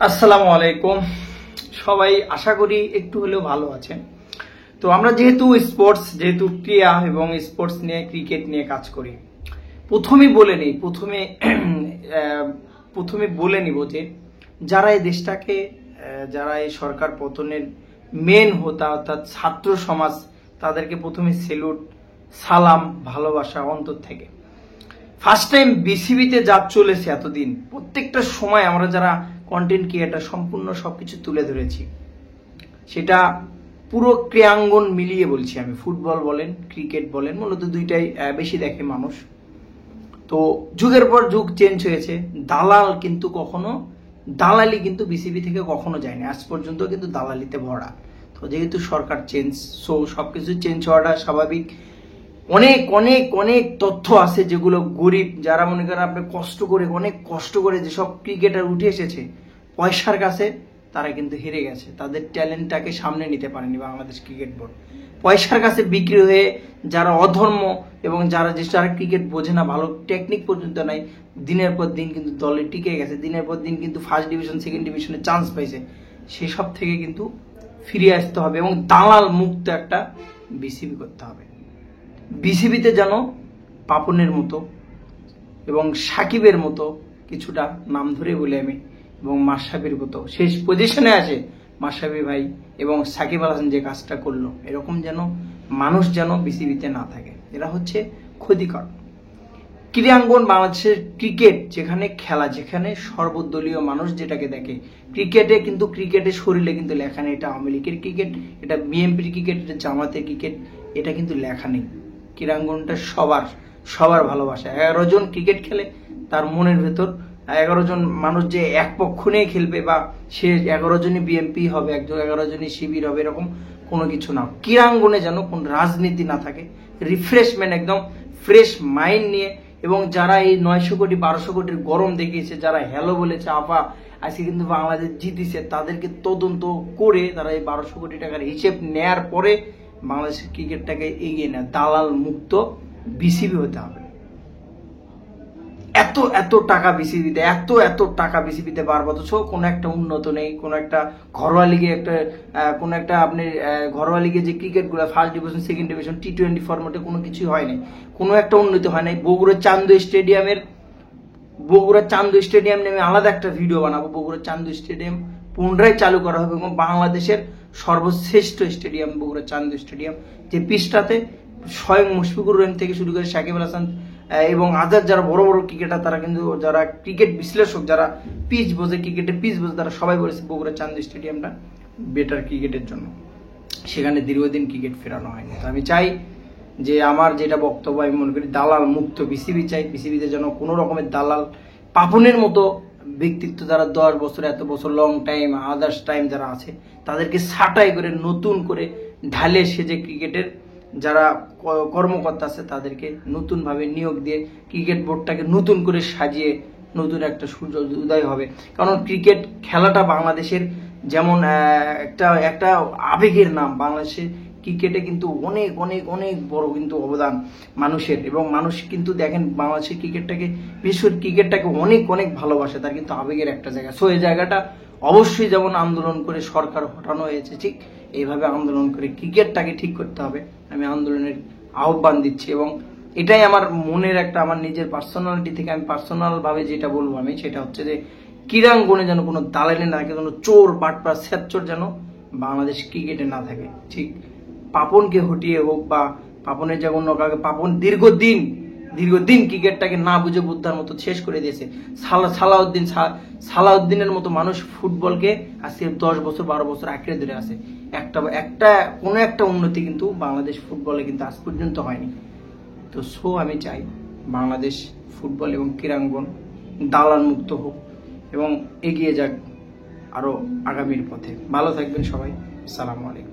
আসসালামু আলাইকুম। সবাই আশা করি একটু হলেও ভালো আছেন। তো আমরা যেহেতু ক্রীড়া এবং স্পোর্টস নিয়ে ক্রিকেট নিয়ে কাজ করি, প্রথমে বলে নিব যে যারা এই দেশটাকে যারা এই সরকার পতনের মেন হোতা অর্থাৎ ছাত্র সমাজ, তাদেরকে প্রথমে সেলুট, সালাম, ভালোবাসা অন্তর থেকে। ফার্স্ট টাইম বিসিবিতে যা চলেছে এতদিন, প্রত্যেকটা সময় আমরা যারা কন্টেন্ট ক্রিয়েটার সম্পূর্ণ সবকিছু তুলে ধরেছি, সেটা পুরো ক্রীড়াঙ্গন মিলিয়ে বলছি আমি। ফুটবল বলেন, ক্রিকেট বলেন, মূলত দুইটাই বেশি দেখে মানুষ। তো যুগের পর যুগ চেঞ্জ হয়েছে, দালালি কিন্তু বিসিবি থেকে কখনো যায়নি আজ পর্যন্ত, কিন্তু দালালিতে ভরা। তো যেহেতু সরকার চেঞ্জ, সো সবকিছু চেঞ্জ হওয়াটা স্বাভাবিক। অনেক অনেক অনেক তথ্য আছে যেগুলো গরিব, যারা মনে করেন আপনি অনেক কষ্ট করে যেসব ক্রিকেটার উঠে এসেছে পয়সার কাছে, তারা কিন্তু হেরে গেছে। তাদের ট্যালেন্টটাকে সামনে নিতে পারেনি বাংলাদেশ ক্রিকেট বোর্ড। পয়সার কাছে বিক্রি হয়ে যারা অধর্ম এবং যারা ক্রিকেট বোঝে না, ভালো টেকনিক পর্যন্ত নাই, দিনের পর দিন কিন্তু দলে টিকে গেছে, দিনের পর দিন কিন্তু ফার্স্ট ডিভিশন সেকেন্ড ডিভিশনে চান্স পাইছে। সেসব থেকে কিন্তু ফিরে আসতে হবে এবং দালাল মুক্ত একটা বিসিবি করতে হবে। বিসিবিতে যেন পাপনের মতো এবং সাকিবের মতো, কিছুটা নাম ধরে বলে আমি, এবং মাশরাফির মতো শেষ পজিশনে আছে মাশরাফি ভাই এবং সাকিব আল হাসান যে কাজটা করলো, এরকম যেন মানুষ যেন বিসিবিতে না থাকে। এরা হচ্ছে ক্ষতিকর। ক্রীড়াঙ্গন বাংলাদেশের ক্রিকেট যেখানে খেলা, যেখানে সর্বদলীয় মানুষ যেটাকে দেখে, ক্রিকেটের শরীরে কিন্তু লেখা নেই এটা আওয়ামী লীগের ক্রিকেট, এটা বিএনপির ক্রিকেট, এটা জামাতের ক্রিকেট, এটা কিন্তু লেখা নেই। ক্রীড়াঙ্গনটা সবার ভালোবাসা। 11 জন ক্রিকেট খেলে, তার মনের ভেতর 11 জন মানুষ যে এক পক্ষ নিয়ে খেলবে বা সে 11 জনই বিএনপি হবে, 11 জনই শিবির হবে, এরকম কোনো কিছু না। ক্রীড়াঙ্গনে যেন কোন রাজনীতি না থাকে, রিফ্রেশমেন্ট, একদম ফ্রেশ মাইন্ড নিয়ে। এবং যারা এই 900 কোটি 1200 কোটির গরম দেখিয়েছে, যারা হ্যালো বলেছে, আপা আজকে কিন্তু বাংলাদেশ জিতেছে, তাদেরকে তদন্ত করে তারা এই 1200 কোটি টাকার হিসেব নেয়ার পরে বাংলাদেশের ক্রিকেটটাকে এগিয়ে নেয়। দালাল মুক্ত বিসিবি হতে হবে। এত টাকা বিসিবিতে বারবার, অথচ কোনো একটা উন্নত নেই। কোনো একটা ঘরোয়া লিগে যে ক্রিকেট গুলো first division second division T20 ফরম্যাটে কোনো কিছুই হয়নি, কোনো একটা উন্নতি হয় নাই। বগুড়া চান্দু স্টেডিয়াম নিয়ে আমি আলাদা একটা ভিডিও বানাবো। বগুড়া চান্দু স্টেডিয়াম পুনরায় চালু করা হবে এবং বাংলাদেশের সর্বশ্রেষ্ঠ স্টেডিয়াম বগুড়া চান্দু স্টেডিয়াম, যে পিচটাতে স্বয়ং মুশফিকুর রহিম থেকে শুরু করে সাকিব আল হাসান এবং আদার যারা বড় বড় ক্রিকেটার, তারা কিন্তু যারা ক্রিকেট বিশ্লেষক, যারা পিচ বোঝে, তারা সবাই বলেছে বগুড়া চান্দু স্টেডিয়ামটা বেটার ক্রিকেটের জন্য। সেখানে দীর্ঘদিন ক্রিকেট ফেরানো হয়নি। তো আমি চাই যে আমার যেটা বক্তব্য, আমি মনে করি দালাল মুক্ত বিসিবি চাই। বিসিবিতে যেন কোনো রকমের দালাল, পাপনের মতো ব্যক্তিত্ব যারা 10 বছর, এত বছর লং টাইম, আদার্স টাইম যারা আছে, তাদেরকে ছাঁটাই করে নতুন করে ঢালে সেজে ক্রিকেটের যারা কর্মকর্তা আছে তাদেরকে নতুনভাবে নিয়োগ দিয়ে ক্রিকেট বোর্ডটাকে নতুন করে সাজিয়ে নতুন একটা সূর্য উদয় হবে। কারণ ক্রিকেট খেলাটা বাংলাদেশের যেমন একটা আবেগের নাম, বাংলাদেশের ক্রিকেটে কিন্তু অনেক অনেক অনেক বড় কিন্তু অবদান মানুষের। এবং মানুষ কিন্তু দেখেন বাংলাদেশের ক্রিকেটটাকে অনেক অনেক ভালোবাসে, তার কিন্তু আবেগের একটা জায়গা। সো এই জায়গাটা অবশ্যই যেমন আন্দোলন করে সরকার হটানো হয়েছে, ঠিক এইভাবে আন্দোলন করে ক্রিকেটটাকে ঠিক করতে হবে। আমি আন্দোলনের আহ্বান দিচ্ছি এবং এটাই আমার মনের একটা, আমার নিজের পার্সোনালিটি থেকে আমি পার্সোনাল ভাবে যেটা বলবো আমি, সেটা হচ্ছে যে ক্রীড়াঙ্গনে যেন কোনো দালালি না থাকে, যেন চোর বাটপার স্যাচ্চর যেন বাংলাদেশ ক্রিকেটে না থাকে। ঠিক পাপনকে হটিয়ে হোক বা পাপনের যেমন পাপন দীর্ঘদিন ক্রিকেটটাকে না বুঝে বুদ্ধার মতো শেষ করে দিয়েছে। সালাউদ্দিনের মতো মানুষ ফুটবলকে আজকে 10 বছর 12 বছর আঁকড়ে ধরে আছে। কোনো একটা উন্নতি কিন্তু বাংলাদেশ ফুটবলে কিন্তু আজ পর্যন্ত হয়নি। তো আমি চাই বাংলাদেশ ফুটবল এবং ক্রীড়াঙ্গন দালাল মুক্ত হোক এবং এগিয়ে যাক আরো আগামীর পথে। ভালো থাকবেন সবাই। আসসালামু আলাইকুম।